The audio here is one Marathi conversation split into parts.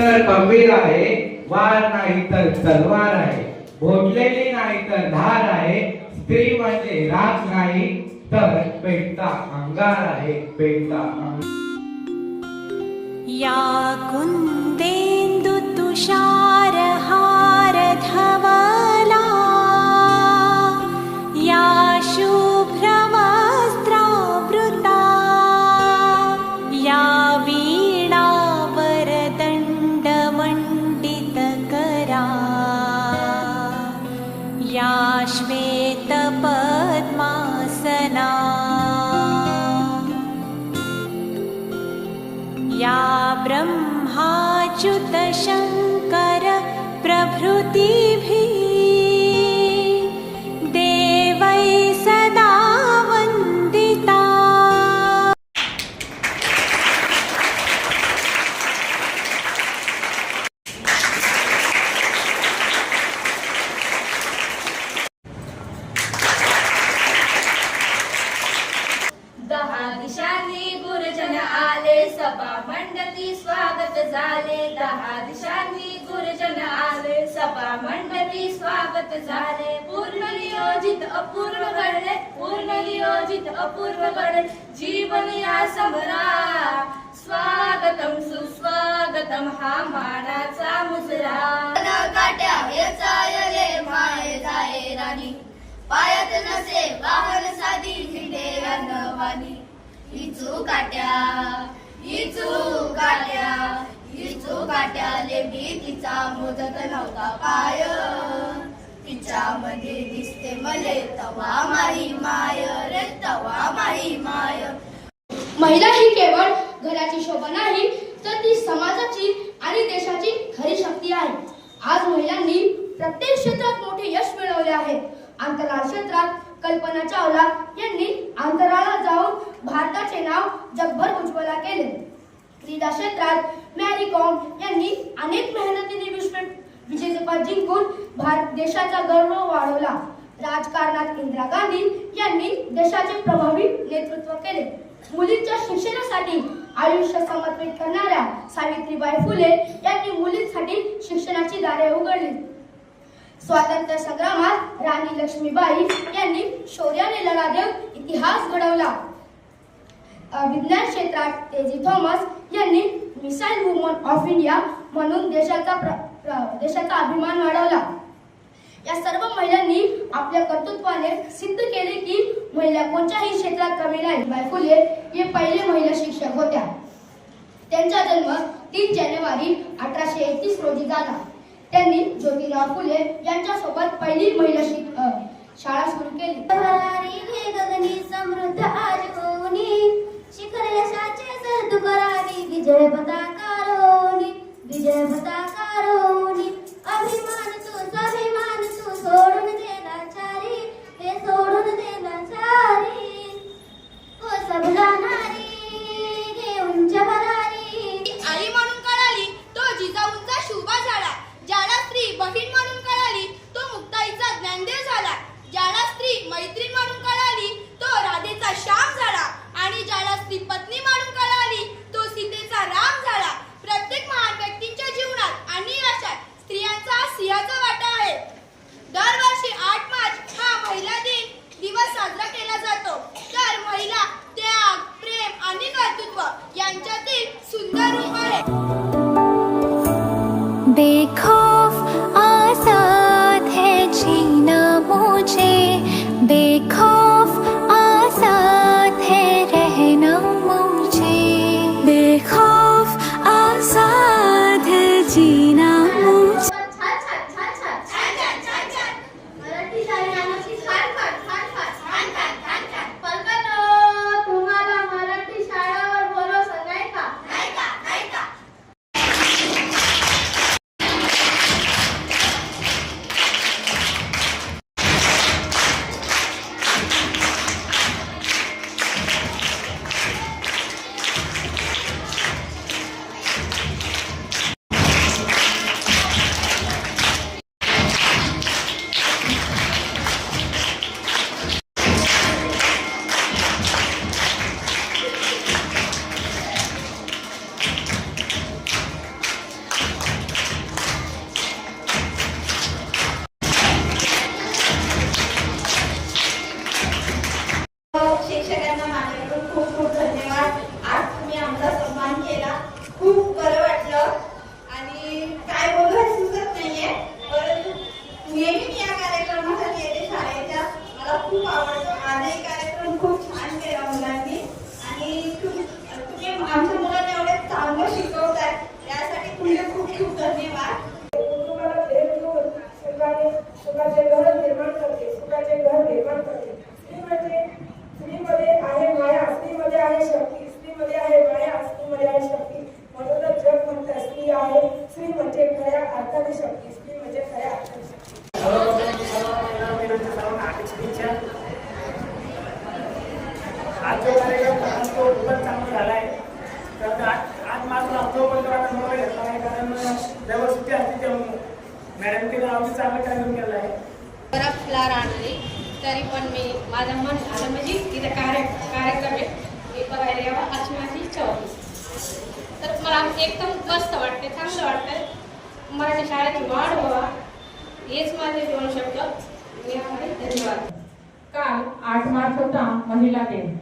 तर खंबीर आहे, वार नाही तर तलवार आहे, भोटलेली नाही तर धार आहे, स्त्री म्हणजे राग नाही तर पेटता अंगार आहे, पेटता अंगार। या कुंदेन्दु तुषार हार धवला, या शुभ्रवस्त्रावृता, या वीणा वरदण्ड मण्डितकरा, या श्वेत पद्मासना, या ब्रह्माच्युत शंकर प्रभृतिभिः देवै सदा वन्दिता। दहा दिशांनी गुरुजन आले, सभा मंडती स्वागत झाले। दहा दिशांनी गुरुजन आले, सभा मंडती स्वागत झाले। पूर्ण नियोजित अपूर्व घडले, पूर्ण नियोजित अपूर्व घडले, जीवन या समरा। स्वागतम सुस्वागतम हा मानाचा मुजरा। काट्या येचायले माये जाये राणी, पायात नसे वाहन साधी हिंडे अनवानी। इचू काट्या लेंडी तिचा मोजत नव्हता पाय, तिच्यामध्ये दिसते मले तवा माही माय रे, तवा माही माय। महिला ही केवळ घराची शोभा नाही तर ती समाजाची आणि देशाची खरी शक्ती आहे। आज महिलांनी प्रत्येक क्षेत्रात मोठे यश मिळवले आहे। अंतराळ क्षेत्रात कल्पना चावला यांनी अंतराळात जाऊन भारताचे नाव जगभर उज्ज्वल केले। क्रीडा क्षेत्रात मॅरी कॉम यांनी अनेक मेहनतीने विजेतेपद जिंकून भारत देशाचा गौरव वाढवला। राजकारणात इंदिरा गांधी यांनी देशाचे प्रभावी नेतृत्व केले। मुलींच्या शिक्षणासाठी आयुष्य समर्पित करणाऱ्या सावित्रीबाई फुले यांनी मुलींसाठी शिक्षणाची दारे उघडली। स्वातंत्र्य संग्रामात राणी लक्ष्मीबाई यांनी शौर्याने लढा देऊन इतिहास घडवला। विज्ञान क्षेत्रात तेजी थॉमस यांनी मिसाईल वुमन ऑफ इंडिया म्हणून देशाचा अभिमान वाढवला। या सर्व महिलांनी आपल्या कर्तृत्वाने सिद्ध केले की महिला कोणत्याही क्षेत्रात कमी नाही। बाई फुले हे पहिले महिला शिक्षक होत्या। त्यांचा जन्म 3 जानेवारी 1831 रोजी झाला। त्यांनी ज्योतिराव फुले यांच्यासोबत पहिली महिला शाळा सुरू केली। गगनी समृद्ध आज होनी, शिखर यशाचे सर करावी, विजय पताकारोनी, विजय पताकारोनी। अभिमान तू स्वाभिमान तू सोडून देना चारी, हे सोडून देना चारी। हो सबला नारी घेऊन भरारी, आई म्हणून कळाली तो जिजाऊंचा शुभा झाला। ज्याला स्त्री बहीण म्हणून कळाली तो मुक्ताईचा ज्ञानदेव झाला। ज्याला स्त्री मैत्रीण म्हणून कळाली तो राधेचा श्याम झाला, आणि ज्याला स्त्री पत्नी म्हणून कळाली तो सीतेचा राम झाला। प्रत्येक महान व्यक्तींच्या जीवनात खूप खूप धन्यवाद. आज तुम्ही आमचा सन्मान केला, खूप बरं वाटलं आणि काय बोलू हे सुचत नाहीये, परंतु नेहमी मी या कार्यक्रमासाठी येते शाळेच्या. मला खूप आवडतो. आजही कार्यक्रम खूप छान केला मुलांनी आणि तुम्ही आमच्या मुलांना एवढे चांगलं शिकवताय त्यासाठी तुमचे खूप खूप धन्यवाद. कुटुंबाला प्रेम देऊन सुखाचे घर निर्माण करते, सुखाचे घर निर्माण करते. स्त्रीमध्ये आहे माया, स्त्रीमध्ये आहे शक्ती, स्त्रीमध्ये आहे माया, स्त्रीमध्ये आहे शक्ती. म्हणूनच जग म्हणतात स्त्री आहे, स्त्री म्हणजे खऱ्या अर्थाने शक्ती, स्त्री म्हणजे खऱ्या अर्थाने शक्ती. आजचा कार्यक्रम तो खूपच चांगला झाला आहे. तर आज मात्र अनुभव पण घेतला आहे, कारण जेव्हा सुट्टी असते तेव्हा मॅडम तिने आमची चांगला कार्यक्रम केला आहे. बराच फ्लार आणली तरी पण मी माझं मन झालं म्हणजे तिथं कार्यक्रम आहे हे बघायला यावा अशी माझी इच्छा होती. तर मला एकदम मस्त वाटते, चांगलं वाटतं. मराठी शाळेची वाढ व्हावा हेच माझे दोन शब्द. धन्यवाद. काल 8 मार्च होता महिला दिन.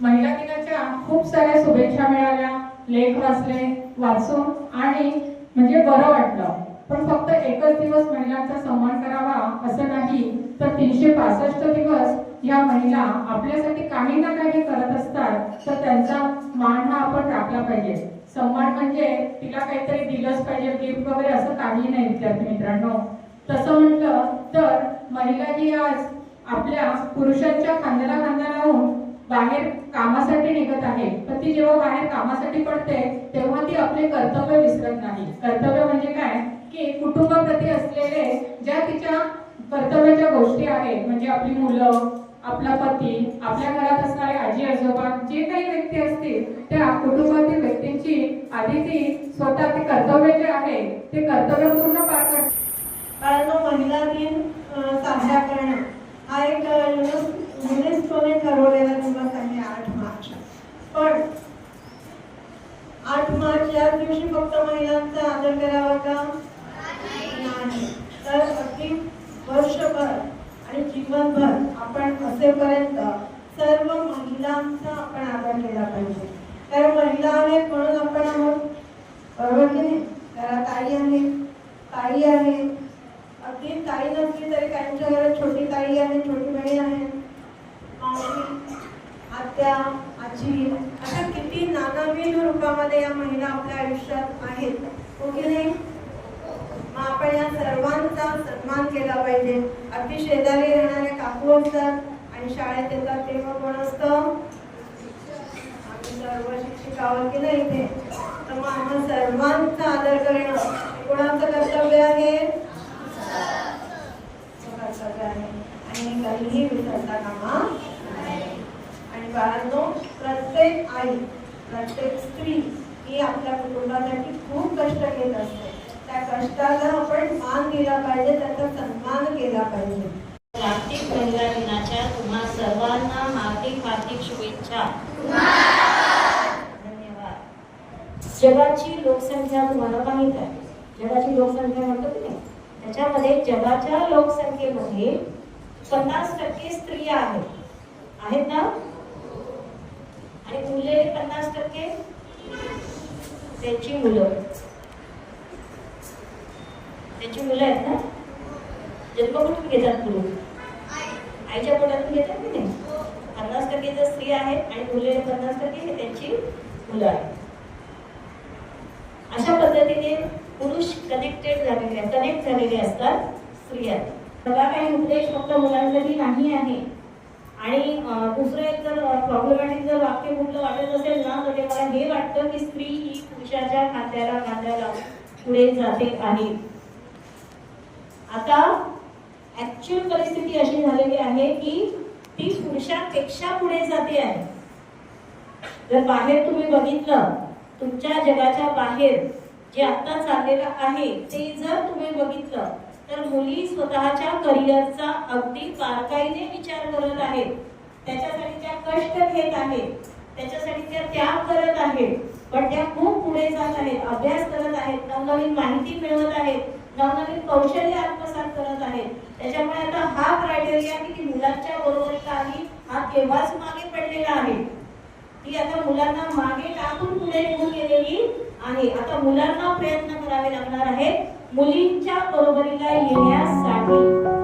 महिला दिनाच्या खूप साऱ्या शुभेच्छा मिळाल्या, लेख वाचून आणि म्हणजे बरं वाटलं. पण फक्त एकच दिवस महिलांचा सन्मान करावा असं नाही, तर 365 दिवस या महिला आपल्यासाठी काही ना काही करत असतात, तर त्यांचा मान हा आपण राखला पाहिजे. सन्मान म्हणजे तिला काहीतरी दिलंच पाहिजे, गिफ्ट वगैरे असं काही नाही विद्यार्थी मित्रांनो. तसं म्हटलं तर महिला ही आज आपल्या पुरुषांच्या खांद्याला खांदा लावून बाहेर कामासाठी निघत आहे. पण ती जेव्हा बाहेर कामासाठी पडते तेव्हा ती आपले कर्तव्य विसरत नाही. कर्तव्य म्हणजे काय की कुटुंबाप्रती असलेले ज्या तिच्या कर्तव्याच्या गोष्टी आहेत, म्हणजे आपली मुलं, आपला पती, आपल्या घरात असणारे आजी आजोबा, जे काही व्यक्ती असतील त्या कुटुंबातील व्यक्तींची आधी ती स्वतः ते कर्तव्य जे आहे ते कर्तव्य पूर्ण पार करते. कारण महिला दिन साजरा करणं हा एक युनेस्कोने ठरवलेला दिवस आहे 8 मार्च. पण 8 मार्च या दिवशी फक्त महिलांचा आदर करावा का? नाही. तर अगदी वर्षभर आणि जीवनभर आपण असेपर्यंत सर्व महिलांचा आपण आदर केला पाहिजे. कारण महिला आहेत म्हणून आपण आहोत, बरोबर की नाही? ताई आहेत, ताई आहेत, अगदी ताई नसली तरी काहींच्या घरात छोटी ताई आहे, छोटी बहीण आहे, मावशी, आत्या, आजी, अशा किती नानाविध रूपामध्ये या महिला आपल्या आयुष्यात आहेत, हो की नाही? मग आपण या सर्वांचा सन्मान केला पाहिजे. अगदी शेजारी राहणारे काकू असतात आणि शाळेत येतात तेव्हा कोण असतं? आम्ही सर्व शिक्षिका आहोत की नाही इथे. तर मग आम्हा सर्वांचा आदर करणं कोणाचं कर्तव्य आहे? कर्तव्य आहे आणि कधीही विसरता कामा नये. आणि बाळांनो, प्रत्येक आई, प्रत्येक स्त्री ही आपल्या कुटुंबासाठी खूप कष्ट घेत असते. त्या कष्टाला आपण मान दिला पाहिजे, त्याचा सन्मान केला पाहिजे. जागतिक महिला दिनाच्या तुम्हा सर्वांना हार्दिक हार्दिक शुभेच्छा. धन्यवाद. जगाची लोकसंख्या तुम्हाला माहित आहे, जगाची लोकसंख्या म्हणतो की नाही, त्याच्यामध्ये जगाच्या लोकसंख्येमध्ये 50% स्त्रिया आहेत ना, आणि उरलेले 50% त्यांची मुलं आहेत ना. जन्म कुठून घेतात मुलं? आईच्या पोटातून घेतात की नाही. 50% जर स्त्री आहेत आणि उरलेले 50% हे त्यांची मुलं आहेत. अशा पद्धतीने पुरुष कनेक्ट झालेले असतात स्त्रिया. सगळा काही उपदेश फक्त मुलांसाठी नाही आहे. आणि दुसरं एक जर प्रॉब्लेमॅटिक जर वाक्य कुठलं वाटत असेल ना, तर ते मला हे वाटतं की स्त्री ही पुरुषाच्या खांद्याला पुढे जाते आहे. आता ऍक्च्युअल परिस्थिती अशी झालेली आहे की ती पुरुषांपेक्षा पुढे जाते आहे. जर बाहेर तुम्ही बघितलं, तुमच्या जगाच्या बाहेर जे आता चाललेलं आहे ते जर तुम्ही बघितलं, तर मुली स्वतःच्या करिअरचा अगदी बारकाईने विचार करत आहेत. त्याच्यासाठी त्या कष्ट घेत आहेत, त्याच्यासाठी त्या त्याग करत आहेत. पण त्या खूप पुढे जात आहेत, अभ्यास करत आहेत, नवनवीन माहिती मिळवत आहेत, नवनवीन कौशल्य आत्मसात करत आहेत. त्याच्यामुळे आता हा क्रायटेरिया की ती मुलांच्या बरोबरीला आली हा केव्हाच मागे पडलेला आहे. ती आता मुलांना मागे टाकून पुढे निघून गेलेली आहे. आता मुलांना प्रयत्न करावे लागणार आहेत मुलींच्या बरोबरीला येण्यासाठी.